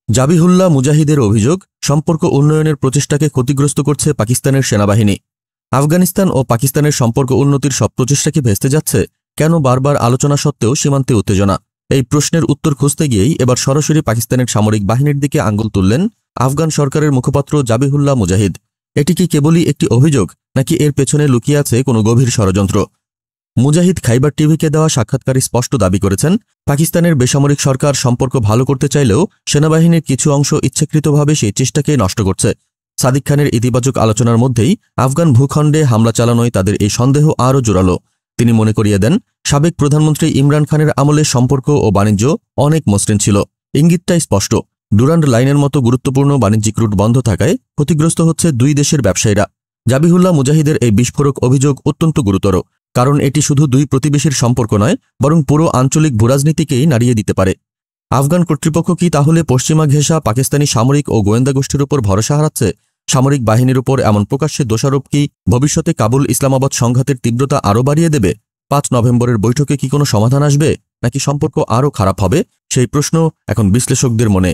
জাবিহুল্লাহ মুজাহিদের অভিযোগ, সম্পর্ক উন্নয়নের প্রচেষ্টাকে ক্ষতিগ্রস্ত করছে পাকিস্তানের সেনাবাহিনী। আফগানিস্তান ও পাকিস্তানের সম্পর্ক উন্নতির সব প্রচেষ্টা কি ভেস্তে যাচ্ছে? কেন বারবার আলোচনা সত্ত্বেও সীমান্তে উত্তেজনা? এই প্রশ্নের উত্তর খুঁজতে গিয়েই এবার সরাসরি পাকিস্তানের সামরিক বাহিনীর দিকে আঙুল তুললেন আফগান সরকারের মুখপাত্র জাবিহুল্লাহ মুজাহিদ। এটি কি কেবলই একটি অভিযোগ, নাকি এর পেছনে লুকিয়ে আছে কোনো গভীর ষড়যন্ত্র? মুজাহিদ খাইবার টিভিকে দেওয়া সাক্ষাৎকারে স্পষ্ট দাবি করেছেন, পাকিস্তানের বেসামরিক সরকার সম্পর্ক ভালো করতে চাইলেও সেনাবাহিনীর কিছু অংশ ইচ্ছাকৃতভাবে সেই চেষ্টাকে নষ্ট করছে। সাদিক খানের ইতিবাচক আলোচনার মধ্যেই আফগান ভূখণ্ডে হামলা চালানোয় তাদের এই সন্দেহ আরও জোরালো। তিনি মনে করিয়ে দেন, সাবেক প্রধানমন্ত্রী ইমরান খানের আমলে সম্পর্ক ও বাণিজ্য অনেক মসৃণ ছিল। ইঙ্গিতটাই স্পষ্ট, ডুরান্ড লাইনের মতো গুরুত্বপূর্ণ বাণিজ্যিক রুট বন্ধ থাকায় ক্ষতিগ্রস্ত হচ্ছে দুই দেশের ব্যবসায়ীরা। জাবিহুল্লাহ মুজাহিদের এই বিস্ফোরক অভিযোগ অত্যন্ত গুরুতর, কারণ এটি শুধু দুই প্রতিবেশীর সম্পর্ক নয়, বরং পুরো আঞ্চলিক ভূরাজনীতিকেই নাড়িয়ে দিতে পারে। আফগান কর্তৃপক্ষ কি তাহলে পশ্চিমা ঘেঁষা পাকিস্তানি সামরিক ও গোয়েন্দা গোষ্ঠীর উপর ভরসা হারাচ্ছে? সামরিক বাহিনীর উপর এমন প্রকাশ্যে দোষারোপ কি ভবিষ্যতে কাবুল ইসলামাবাদ সংঘাতের তীব্রতা আরও বাড়িয়ে দেবে? ৫ নভেম্বরের বৈঠকে কি কোনো সমাধান আসবে, নাকি সম্পর্ক আরও খারাপ হবে? সেই প্রশ্ন এখন বিশ্লেষকদের মনে।